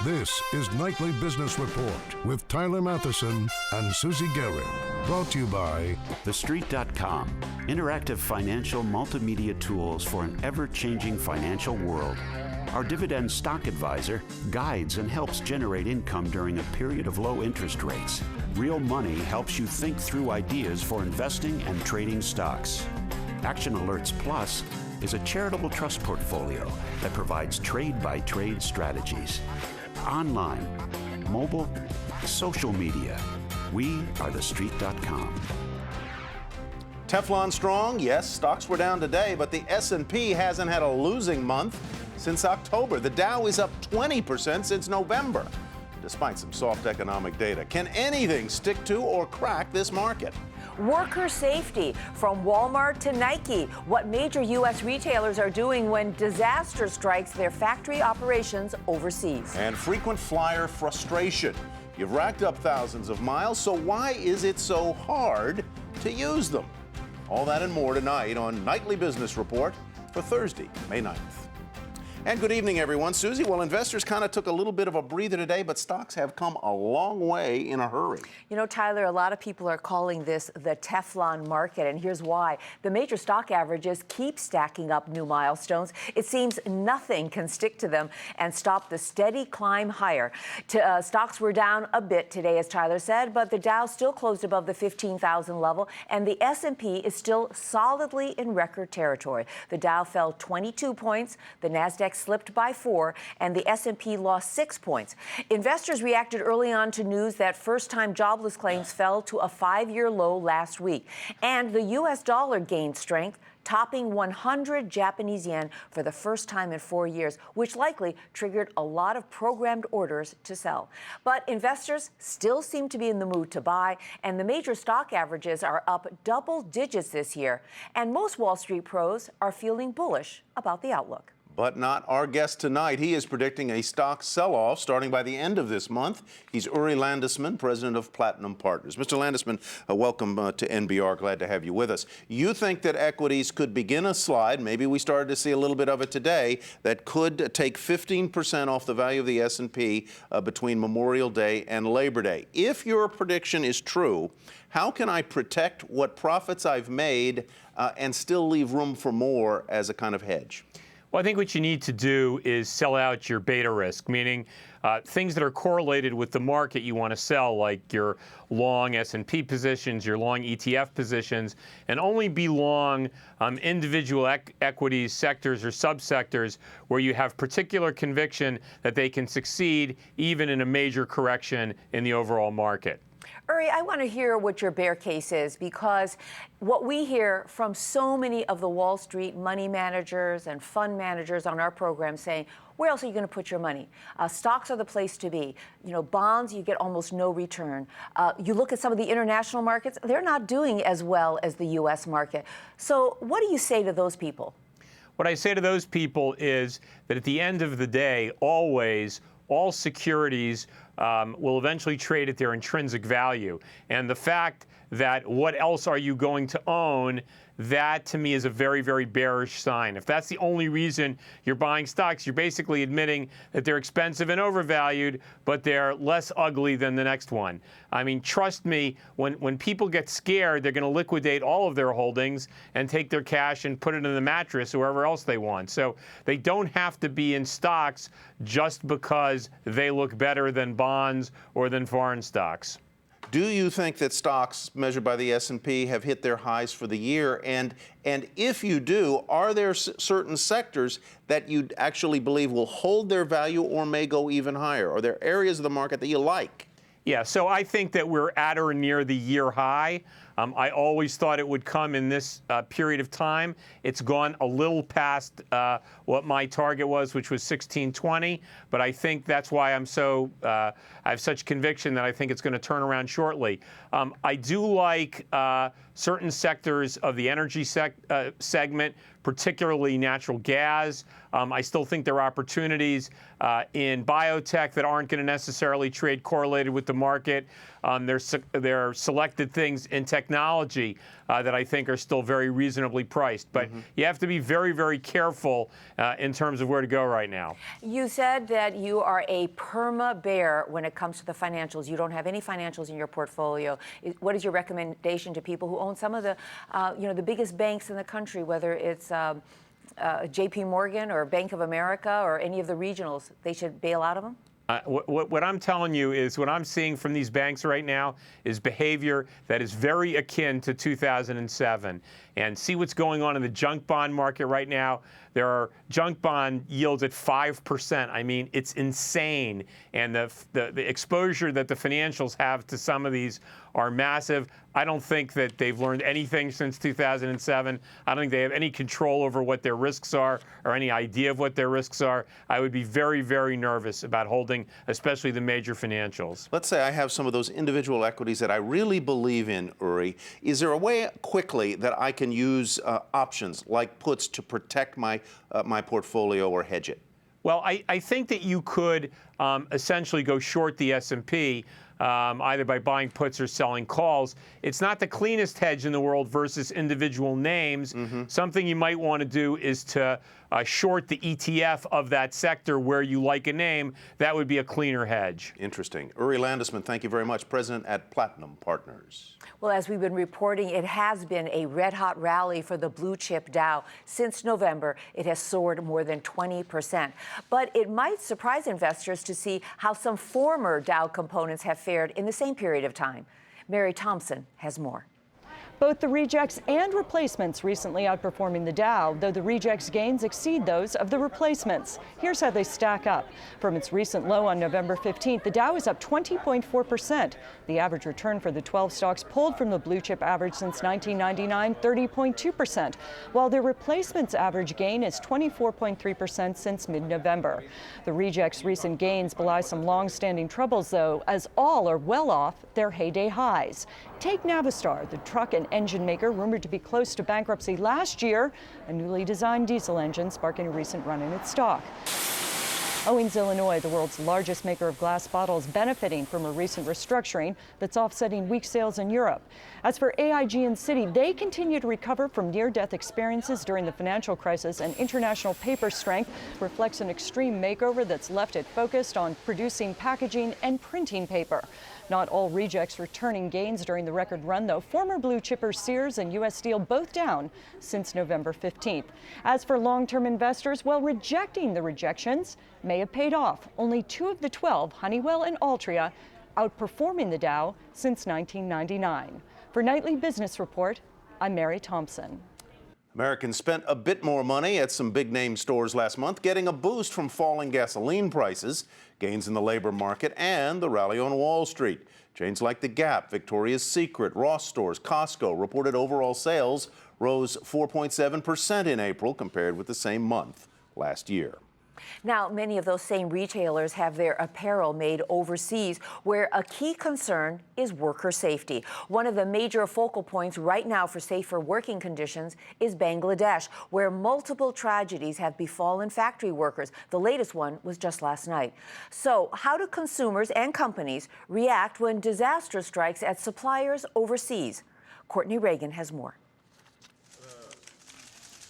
This is Nightly Business Report with Tyler Matheson and Susie Garrett. Brought to you by TheStreet.com, interactive financial multimedia tools for an ever-changing financial world. Our dividend stock advisor guides and helps generate income during a period of low interest rates. Real Money helps you think through ideas for investing and trading stocks. Action Alerts Plus is a charitable trust portfolio that provides trade-by-trade strategies. Online, mobile, social media. We are TheStreet.com. Teflon strong? Yes, stocks were down today, but the S&P hasn't had a losing month since October. The Dow is up 20% since November, despite some soft economic data. Can anything stick to or crack this market? Worker safety, from Walmart to Nike. What major U.S. retailers are doing when disaster strikes their factory operations overseas. And frequent flyer frustration. You've racked up thousands of miles, so why is it so hard to use them? All that and more tonight on Nightly Business Report for Thursday, May 9th. And good evening, everyone. Susie, well, investors kind of took a little bit of a breather today, but stocks have come a long way in a hurry. You know, Tyler, a lot of people are calling this the Teflon market, and here's why. The major stock averages keep stacking up new milestones. It seems nothing can stick to them and stop the steady climb higher. Stocks were down a bit today, as Tyler said, but the Dow still closed above the 15,000 level, and the S&P is still solidly in record territory. The Dow fell 22 points, the Nasdaq slipped by 4, and the S&P lost 6 points. Investors reacted early on to news that first-time jobless claims fell to a 5-year low last week. And the U.S. dollar gained strength, topping 100 Japanese yen for the first time in 4 years, which likely triggered a lot of programmed orders to sell. But investors still seem to be in the mood to buy, and the major stock averages are up double digits this year. And most Wall Street pros are feeling bullish about the outlook. But not our guest tonight. He is predicting a stock sell-off starting by the end of this month. He's Uri Landesman, president of Platinum Partners. Mr. Landesman, welcome to NBR. Glad to have you with us. You think that equities could begin a slide, maybe we started to see a little bit of it today, that could take 15% off the value of the S&P between Memorial Day and Labor Day. If your prediction is true, how can I protect what profits I've made and still leave room for more as a kind of hedge? Well, I think what you need to do is sell out your beta risk, meaning things that are correlated with the market you want to sell, like your long S&P positions, your long ETF positions, and only be long individual equities, sectors, or subsectors where you have particular conviction that they can succeed even in a major correction in the overall market. Uri, I want to hear what your bear case is, because what we hear from so many of the Wall Street money managers and fund managers on our program saying, where else are you going to put your money? Stocks are the place to be. You know, bonds, you get almost no return. You look at some of the international markets, they're not doing as well as the U.S. market. So what do you say to those people? What I say to those people is that at the end of the day, always, all securities will eventually trade at their intrinsic value. And the fact that what else are you going to own, that to me is a very, very bearish sign. If that's the only reason you're buying stocks, you're basically admitting that they're expensive and overvalued, but they're less ugly than the next one. I mean, trust me, when people get scared, they're going to liquidate all of their holdings and take their cash and put it in the mattress or wherever else they want. So they don't have to be in stocks just because they look better than bonds or than foreign stocks. Do you think that stocks measured by the S&P have hit their highs for the year? And if you do, are there certain sectors that you actually believe will hold their value or may go even higher? Are there areas of the market that you like? Yeah, so I think that we're at or near the year high. I always thought it would come in this period of time. It's gone a little past what my target was, which was 1620. But I think that's why I have such conviction that I think it's going to turn around shortly. I do like certain sectors of the energy segment, particularly natural gas. I still think there are opportunities in biotech that aren't going to necessarily trade correlated with the market. There are selected things in technology technology that I think are still very reasonably priced. But you have to be very, very careful in terms of where to go right now. You said that you are a perma bear when it comes to the financials. You don't have any financials in your portfolio. What is your recommendation to people who own some of the, the biggest banks in the country, whether it's JP Morgan or Bank of America or any of the regionals? They should bail out of them? What I'm telling you is what I'm seeing from these banks right now is behavior that is very akin to 2007. And see what's going on in the junk bond market right now. There are junk bond yields at 5%. I mean, it's insane. And the exposure that the financials have to some of these are massive. I don't think that they've learned anything since 2007. I don't think they have any control over what their risks are or any idea of what their risks are. I would be very, very nervous about holding, especially the major financials. Let's say I have some of those individual equities that I really believe in, Uri. Is there a way quickly that I can use options like puts to protect my portfolio or hedge it? Well, I think that you could essentially go short the S&P either by buying puts or selling calls. It's not the cleanest hedge in the world versus individual names. Something you might want to do is to short the ETF of that sector where you like a name. That would be a cleaner hedge. Interesting. Uri Landesman, thank you very much, President at Platinum Partners. Well, as we've been reporting, it has been a red-hot rally for the blue chip Dow. Since November, it has soared more than 20%. But it might surprise investors to see how some former Dow components have fared in the same period of time. Mary Thompson has more. Both the rejects and replacements recently outperforming the Dow, though the rejects' gains exceed those of the replacements. Here's how they stack up. From its recent low on November 15th, the Dow is up 20.4%. The average return for the 12 stocks pulled from the blue chip average since 1999, 30.2%, while their replacements' average gain is 24.3% since mid-November. The rejects' recent gains belie some long-standing troubles, though, as all are well off their heyday highs. Take Navistar, the truck and engine maker rumored to be close to bankruptcy last year, a newly designed diesel engine sparking a recent run in its stock. Owings, Illinois, the world's largest maker of glass bottles, benefiting from a recent restructuring that's offsetting weak sales in Europe. As for AIG and Citi, they continue to recover from near-death experiences during the financial crisis, and International Paper strength reflects an extreme makeover that's left it focused on producing packaging and printing paper. Not all rejects returning gains during the record run, though. Former blue chippers Sears and U.S. Steel both down since November 15th. As for long-term investors, well, rejecting the rejections may have paid off. Only 2 of the 12, Honeywell and Altria, outperforming the Dow since 1999. For Nightly Business Report, I'm Mary Thompson. Americans spent a bit more money at some big-name stores last month, getting a boost from falling gasoline prices, gains in the labor market, and the rally on Wall Street. Chains like The Gap, Victoria's Secret, Ross Stores, Costco reported overall sales rose 4.7% in April compared with the same month last year. Now, many of those same retailers have their apparel made overseas, where a key concern is worker safety. One of the major focal points right now for safer working conditions is Bangladesh, where multiple tragedies have befallen factory workers. The latest one was just last night. So, how do consumers and companies react when disaster strikes at suppliers overseas? Courtney Reagan has more.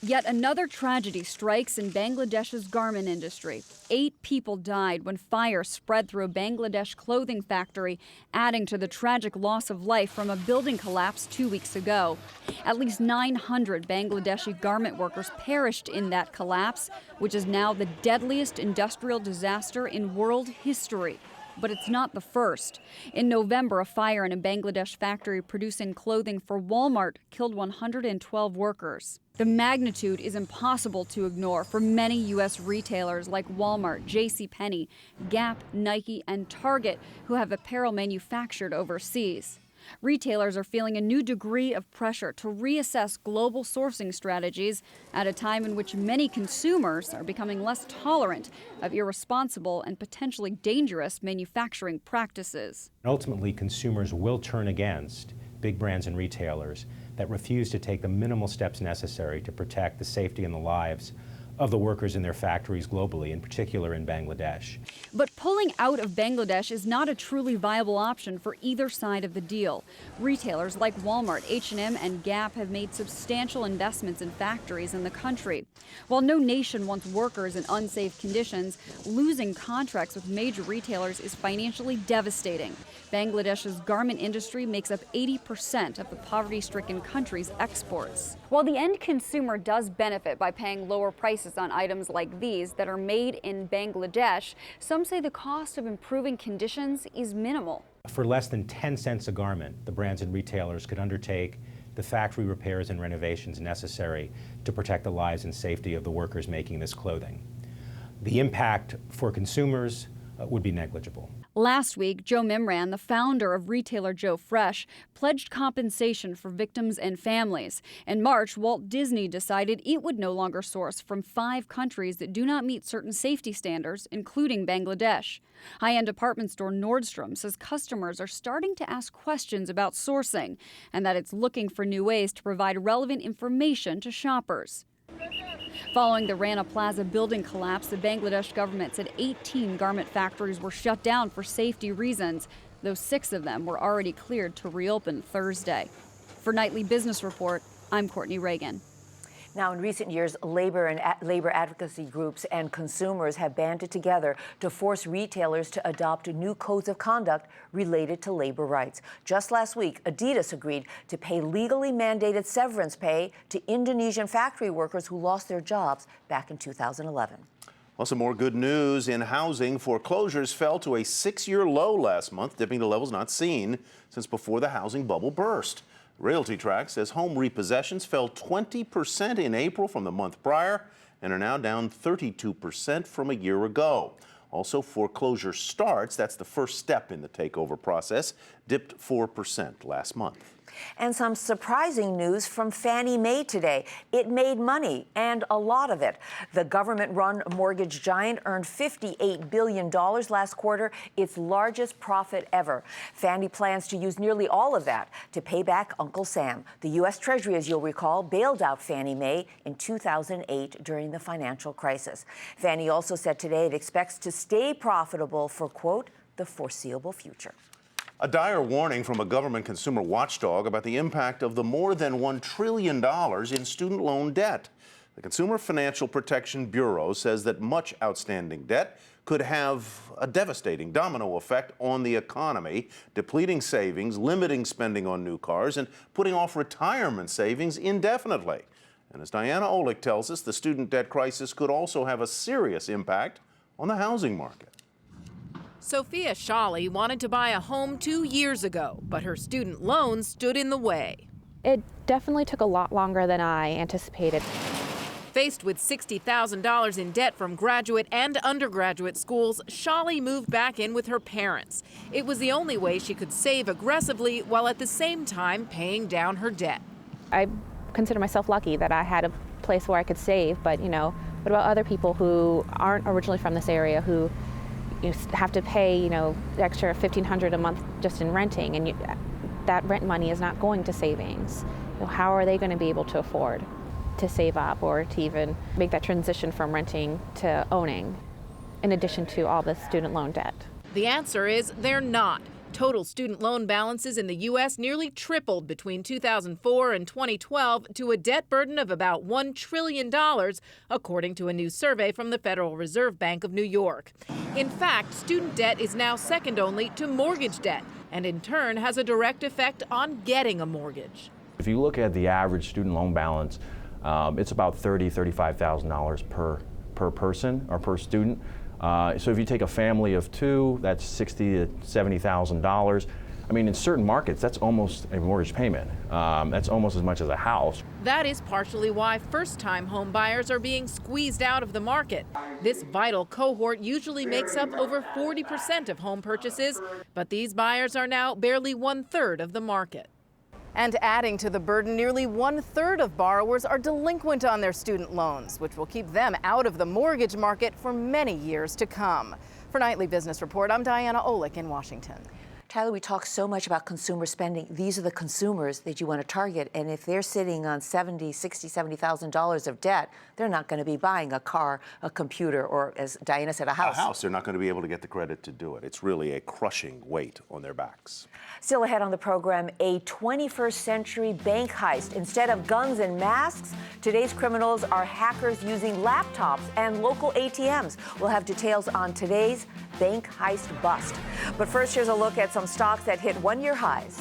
Yet another tragedy strikes in Bangladesh's garment industry. 8 people died when fire spread through a Bangladesh clothing factory, adding to the tragic loss of life from a building collapse 2 weeks ago. At least 900 Bangladeshi garment workers perished in that collapse, which is now the deadliest industrial disaster in world history. But it's not the first. In November, a fire in a Bangladesh factory producing clothing for Walmart killed 112 workers. The magnitude is impossible to ignore for many U.S. retailers like Walmart, JCPenney, Gap, Nike, and Target, who have apparel manufactured overseas. Retailers are feeling a new degree of pressure to reassess global sourcing strategies at a time in which many consumers are becoming less tolerant of irresponsible and potentially dangerous manufacturing practices. Ultimately, consumers will turn against big brands and retailers that refuse to take the minimal steps necessary to protect the safety and the lives of the workers in their factories globally, in particular in Bangladesh. But pulling out of Bangladesh is not a truly viable option for either side of the deal. Retailers like Walmart, H&M, and Gap have made substantial investments in factories in the country. While no nation wants workers in unsafe conditions, losing contracts with major retailers is financially devastating. Bangladesh's garment industry makes up 80% of the poverty-stricken country's exports. While the end consumer does benefit by paying lower prices on items like these that are made in Bangladesh, some say the cost of improving conditions is minimal. For less than 10 cents a garment, the brands and retailers could undertake the factory repairs and renovations necessary to protect the lives and safety of the workers making this clothing. The impact for consumers would be negligible. Last week, Joe Mimran, the founder of retailer Joe Fresh, pledged compensation for victims and families. In March, Walt Disney decided it would no longer source from 5 countries that do not meet certain safety standards, including Bangladesh. High-end department store Nordstrom says customers are starting to ask questions about sourcing and that it's looking for new ways to provide relevant information to shoppers. Following the Rana Plaza building collapse, the Bangladesh government said 18 garment factories were shut down for safety reasons, though 6 of them were already cleared to reopen Thursday. For Nightly Business Report, I'm Courtney Reagan. Now, in recent years, labor advocacy groups and consumers have banded together to force retailers to adopt new codes of conduct related to labor rights. Just last week, Adidas agreed to pay legally mandated severance pay to Indonesian factory workers who lost their jobs back in 2011. Well, some more good news in housing. Foreclosures fell to a 6-year low last month, dipping to levels not seen since before the housing bubble burst. Realty Track says home repossessions fell 20% in April from the month prior and are now down 32% from a year ago. Also, foreclosure starts, that's the first step in the takeover process, dipped 4% last month. And some surprising news from Fannie Mae today. It made money, and a lot of it. The government-run mortgage giant earned $58 billion last quarter, its largest profit ever. Fannie plans to use nearly all of that to pay back Uncle Sam. The U.S. Treasury, as you'll recall, bailed out Fannie Mae in 2008 during the financial crisis. Fannie also said today it expects to stay profitable for, quote, the foreseeable future. A dire warning from a government consumer watchdog about the impact of the more than $1 trillion in student loan debt. The Consumer Financial Protection Bureau says that much outstanding debt could have a devastating domino effect on the economy, depleting savings, limiting spending on new cars, and putting off retirement savings indefinitely. And as Diana Olick tells us, the student debt crisis could also have a serious impact on the housing market. Sophia Shawley wanted to buy a home 2 years ago, but her student loans stood in the way. It definitely took a lot longer than I anticipated. Faced with $60,000 in debt from graduate and undergraduate schools, Shawley moved back in with her parents. It was the only way she could save aggressively while at the same time paying down her debt. I consider myself lucky that I had a place where I could save, but what about other people who aren't originally from this area who you have to pay, the extra $1,500 a month just in renting, and that rent money is not going to savings. How are they going to be able to afford to save up or to even make that transition from renting to owning, in addition to all the student loan debt? The answer is they're not. Total student loan balances in the U.S. nearly tripled between 2004 and 2012 to a debt burden of about $1 trillion, according to a new survey from the Federal Reserve Bank of New York. In fact, student debt is now second only to mortgage debt, and in turn has a direct effect on getting a mortgage. If you look at the average student loan balance, it's about $30,000, $35,000 per person or per student. So if you take a family of 2, that's $60,000 to $70,000. I mean, in certain markets, that's almost a mortgage payment. That's almost as much as a house. That is partially why first-time home buyers are being squeezed out of the market. This vital cohort usually makes up over 40% of home purchases, but these buyers are now barely 1/3 of the market. And adding to the burden, nearly 1/3 of borrowers are delinquent on their student loans, which will keep them out of the mortgage market for many years to come. For Nightly Business Report, I'm Diana Olick in Washington. Tyler, we talk so much about consumer spending. These are the consumers that you want to target. And if they're sitting on $70,000 of debt, they're not going to be buying a car, a computer, or, as Diana said, a house. A house. They're not going to be able to get the credit to do it. It's really a crushing weight on their backs. Still ahead on the program, a 21st century bank heist. Instead of guns and masks, today's criminals are hackers using laptops and local ATMs. We'll have details on today's bank heist bust. But first, here's a look at some stocks that hit one-year highs.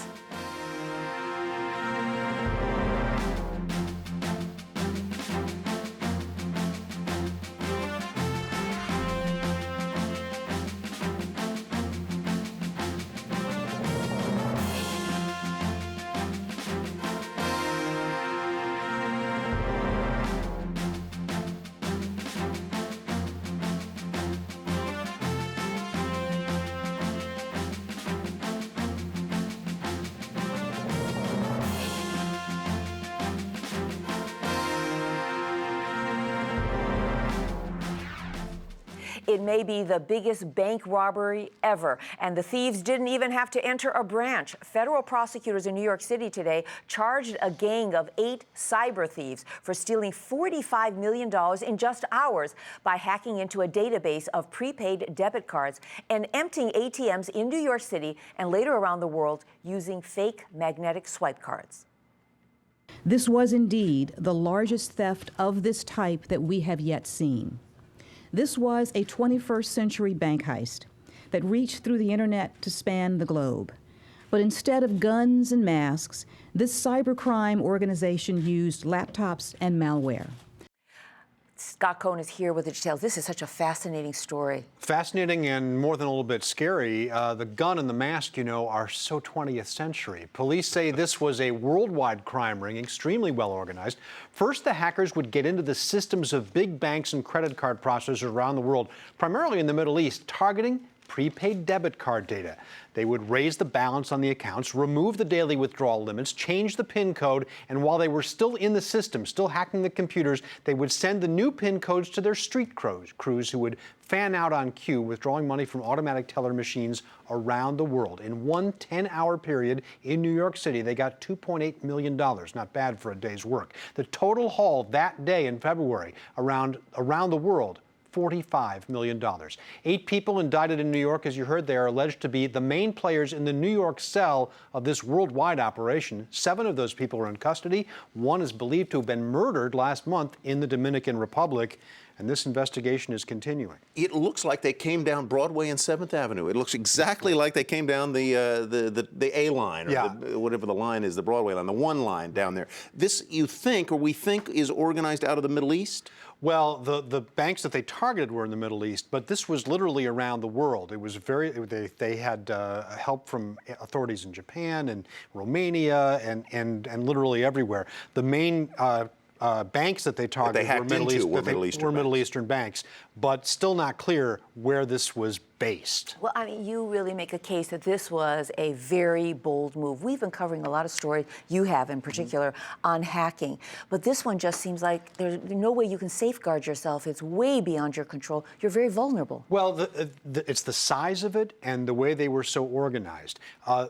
It may be the biggest bank robbery ever, and the thieves didn't even have to enter a branch. Federal prosecutors in New York City today charged a gang of 8 cyber thieves for stealing $45 million in just hours by hacking into a database of prepaid debit cards and emptying ATMs in New York City and later around the world using fake magnetic swipe cards. This was indeed the largest theft of this type that we have yet seen. This was a 21st century bank heist that reached through the internet to span the globe. But instead of guns and masks, this cybercrime organization used laptops and malware. Scott Cohn is here with the details. This is such a fascinating story. Fascinating and more than a little bit scary. The gun and the mask, you know, are so 20th century. Police say this was a worldwide crime ring, extremely well organized. First, the hackers would get into the systems of big banks and credit card processors around the world, primarily in the Middle East, targeting prepaid debit card data. They would raise the balance on the accounts, remove the daily withdrawal limits, change the PIN code, and while they were still in the system, still hacking the computers, they would send the new PIN codes to their street crews who would fan out on cue, withdrawing money from automatic teller machines around the world. In one 10-hour period in New York City, they got $2.8 million. Not bad for a day's work. The total haul that day in February around the world, $45 million. 8 people indicted in New York, as you heard. They are alleged to be the main players in the New York cell of this worldwide operation. 7 of those people are in custody. 1 is believed to have been murdered last month in the Dominican Republic. And this investigation is continuing. It looks like they came down Broadway and 7th Avenue. It looks exactly like they came down the A line, or whatever the line is, the Broadway line, the one line down there. This, you think, or we think, is organized out of the Middle East? Well, the banks that they targeted were in the Middle East, but this was literally around the world. It was they had help from authorities in Japan and Romania and literally everywhere. The main banks that they targeted were Middle Eastern banks, but still not clear where this was based. Well, I mean, you really make a case that this was a very bold move. We've been covering a lot of stories, you have in particular, on hacking. But this one just seems like there's no way you can safeguard yourself. It's way beyond your control. You're very vulnerable. Well, it's the size of it and the way they were so organized.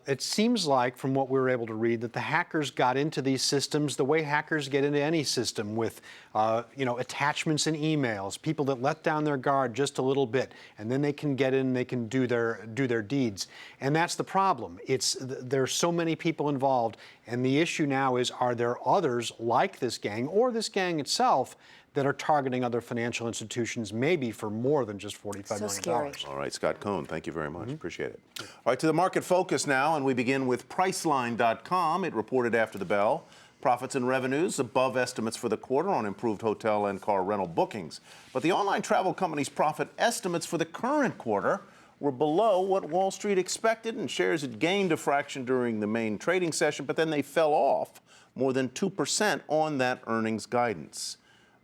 It seems like, from what we were able to read, that the hackers got into these systems the way hackers get into any system, with attachments and emails, people that let down their guard just a little bit, and then they can get in, they can do their deeds. And that's the problem. There's so many people involved, and the issue now is, are there others like this gang or this gang itself that are targeting other financial institutions, maybe for more than just $45 million. Scary. All right, Scott Cohn, thank you very much. Appreciate it. All right, to the market focus now, and we begin with Priceline.com. It reported after the bell. Profits and revenues above estimates for the quarter on improved hotel and car rental bookings. But the online travel company's profit estimates for the current quarter were below what Wall Street expected, and shares had gained a fraction during the main trading session, but then they fell off more than 2% on that earnings guidance.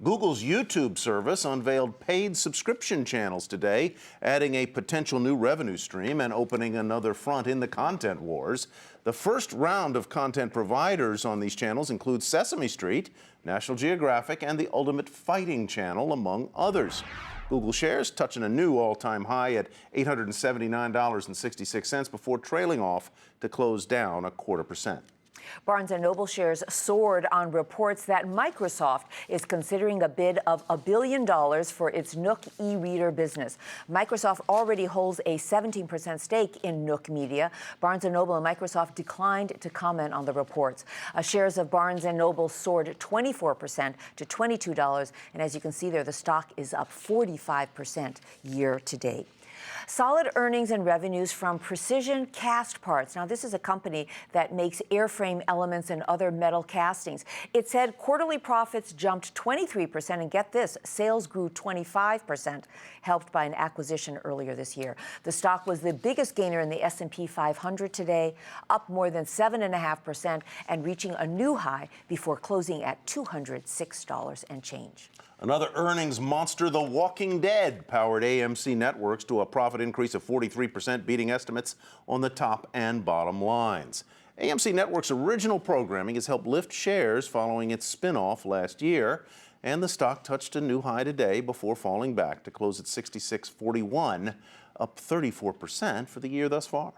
Google's YouTube service unveiled paid subscription channels today, adding a potential new revenue stream and opening another front in the content wars. The first round of content providers on these channels includes Sesame Street, National Geographic, and the Ultimate Fighting Channel, among others. Google shares touching a new all-time high at $879.66 before trailing off to close down 0.25%. Barnes & Noble shares soared on reports that Microsoft is considering a bid of $1 billion for its Nook e-reader business. Microsoft already holds a 17% stake in Nook Media. Barnes & Noble and Microsoft declined to comment on the reports. Shares of Barnes & Noble soared 24% to $22, and as you can see there, the stock is up 45% year to date. Solid earnings and revenues from Precision Cast Parts. Now, this is a company that makes airframe elements and other metal castings. It said quarterly profits jumped 23%, and get this, sales grew 25%, helped by an acquisition earlier this year. The stock was the biggest gainer in the S&P 500 today, up more than 7.5% and reaching a new high before closing at $206 and change. Another earnings monster, The Walking Dead, powered AMC Networks to a profit increase of 43%, beating estimates on the top and bottom lines. AMC Networks' original programming has helped lift shares following its spin-off last year, and the stock touched a new high today before falling back to close at $66.41, up 34% for the year thus far.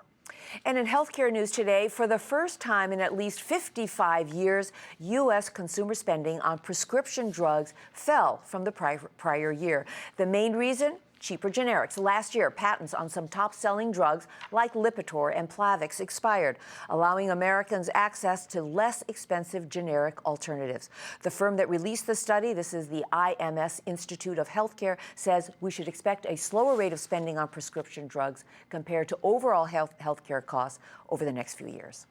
And in healthcare news today, for the first time in at least 55 years, U.S. consumer spending on prescription drugs fell from the prior year. The main reason? Cheaper generics. Last year, patents on some top-selling drugs like Lipitor and Plavix expired, allowing Americans access to less expensive generic alternatives. The firm that released the study, this is the IMS Institute of Healthcare, says we should expect a slower rate of spending on prescription drugs compared to overall healthcare costs over the next few years.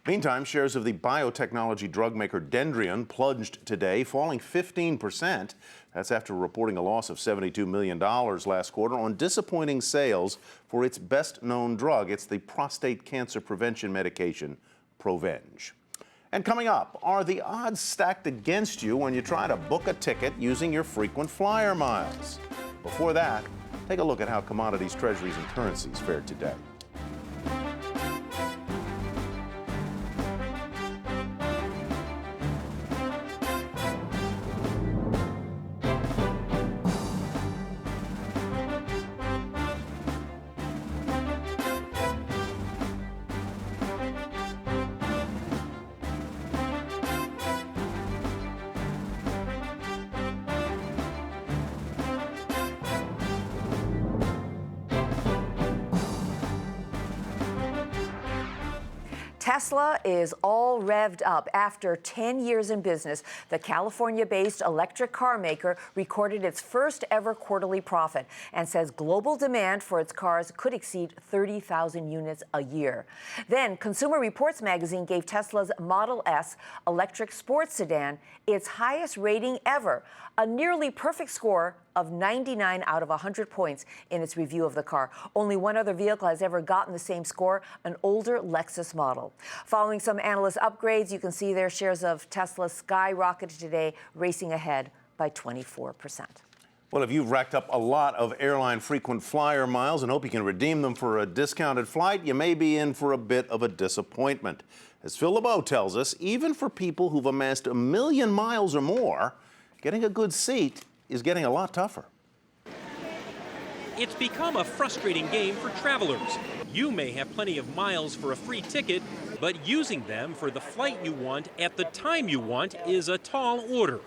Meantime, shares of the biotechnology drug maker Dendrion plunged today, falling 15%. That's after reporting a loss of $72 million last quarter on disappointing sales for its best-known drug. It's the prostate cancer prevention medication, Provenge. And coming up, are the odds stacked against you when you try to book a ticket using your frequent flyer miles? Before that, take a look at how commodities, treasuries, and currencies fared today. Tesla is all revved up. After 10 years in business, the California-based electric car maker recorded its first ever quarterly profit and says global demand for its cars could exceed 30,000 units a year. Then, Consumer Reports magazine gave Tesla's Model S electric sports sedan its highest rating ever, a nearly perfect score of 99 out of 100 points in its review of the car. Only one other vehicle has ever gotten the same score, an older Lexus model. Following some analyst upgrades, you can see their shares of Tesla skyrocketed today, racing ahead by 24%. Well, if you've racked up a lot of airline frequent flyer miles and hope you can redeem them for a discounted flight, you may be in for a bit of a disappointment. As Phil LeBeau tells us, even for people who've amassed 1 million miles or more, getting a good seat is getting a lot tougher. It's become a frustrating game for travelers. You may have plenty of miles for a free ticket, but using them for the flight you want at the time you want is a tall order.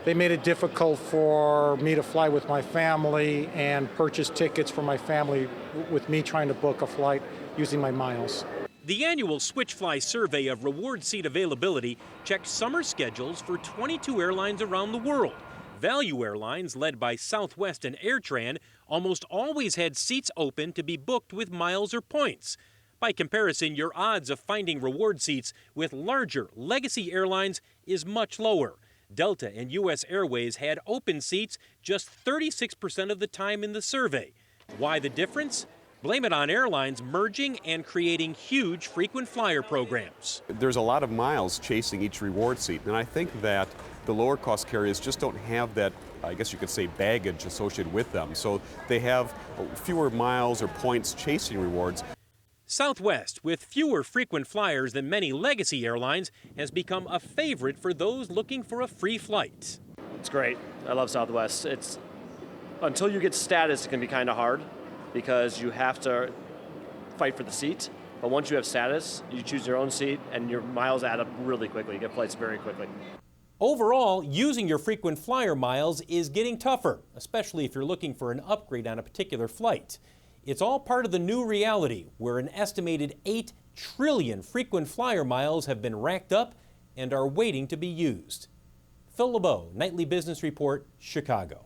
They made it difficult for me to fly with my family and purchase tickets for my family with me trying to book a flight using my miles. The annual Switchfly survey of reward seat availability checked summer schedules for 22 airlines around the world. Value airlines, led by Southwest and AirTran, almost always had seats open to be booked with miles or points. By comparison, your odds of finding reward seats with larger legacy airlines is much lower. Delta and U.S. Airways had open seats just 36% of the time in the survey. Why the difference? Blame it on airlines merging and creating huge frequent flyer programs. There's a lot of miles chasing each reward seat, and I think that the lower cost carriers just don't have that, I guess you could say, baggage associated with them. So they have fewer miles or points chasing rewards. Southwest, with fewer frequent flyers than many legacy airlines, has become a favorite for those looking for a free flight. It's great. I love Southwest. until you get status, it can be kind of hard because you have to fight for the seat. But once you have status, you choose your own seat and your miles add up really quickly. You get flights very quickly. Overall, using your frequent flyer miles is getting tougher, especially if you're looking for an upgrade on a particular flight. It's all part of the new reality where an estimated 8 trillion frequent flyer miles have been racked up and are waiting to be used. Phil LeBeau, Nightly Business Report, Chicago.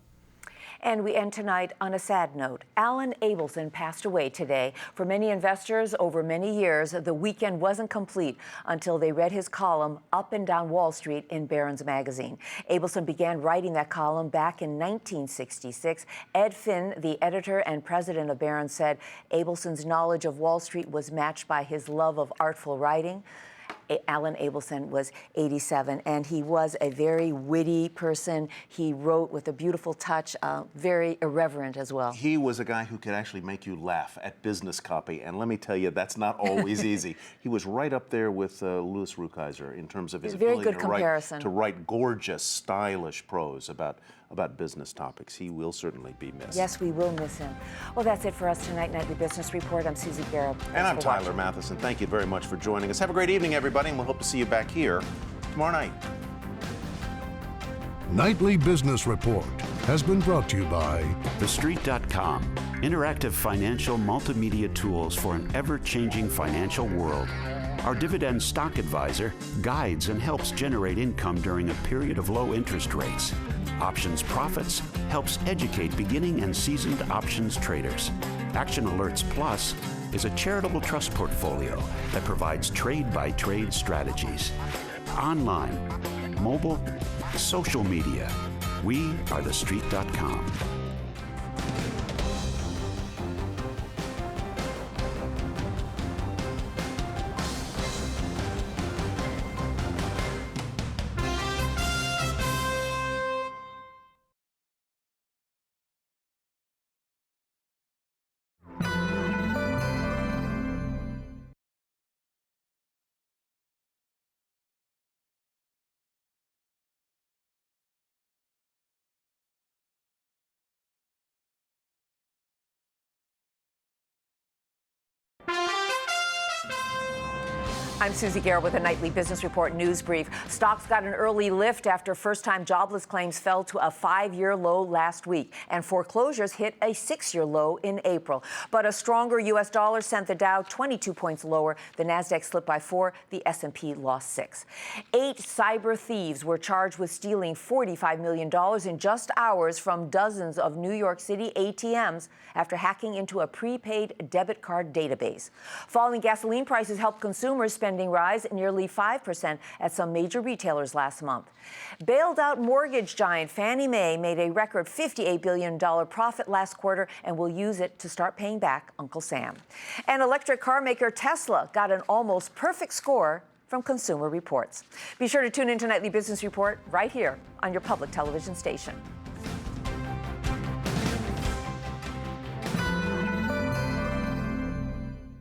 And we end tonight on a sad note. Alan Abelson passed away today. For many investors over many years, the weekend wasn't complete until they read his column Up and Down Wall Street in Barron's magazine. Abelson began writing that column back in 1966. Ed Finn, the editor and president of Barron's, said Abelson's knowledge of Wall Street was matched by his love of artful writing. Alan Abelson was 87, and he was a very witty person. He wrote with a beautiful touch, very irreverent as well. He was a guy who could actually make you laugh at business copy, and let me tell you, that's not always easy. He was right up there with Louis Rukeyser in terms of his ability to write gorgeous, stylish prose about business topics. He will certainly be missed. Yes, we will miss him. Well, that's it for us tonight, Nightly Business Report. I'm Susie Garrett. And I'm Tyler Matheson. Thank you very much for joining us. Have a great evening, everybody, and we'll hope to see you back here tomorrow night. Nightly Business Report has been brought to you by TheStreet.com, interactive financial multimedia tools for an ever-changing financial world. Our Dividend Stock Advisor guides and helps generate income during a period of low interest rates. Options Profits helps educate beginning and seasoned options traders. Action Alerts Plus is a charitable trust portfolio that provides trade-by-trade strategies. Online, mobile, social media, we are TheStreet.com. I'm Susie Garrett with a Nightly Business Report news brief. Stocks got an early lift after first-time jobless claims fell to a 5-year low last week, and foreclosures hit a 6-year low in April. But a stronger U.S. dollar sent the Dow 22 points lower. The Nasdaq slipped by 4. The S&P lost 6. 8 cyber thieves were charged with stealing $45 million in just hours from dozens of New York City ATMs after hacking into a prepaid debit card database. Falling gasoline prices helped consumers spend rise nearly 5% at some major retailers last month. Bailed-out mortgage giant Fannie Mae made a record $58 billion profit last quarter and will use it to start paying back Uncle Sam. And electric car maker Tesla got an almost perfect score from Consumer Reports. Be sure to tune in to Nightly Business Report right here on your public television station.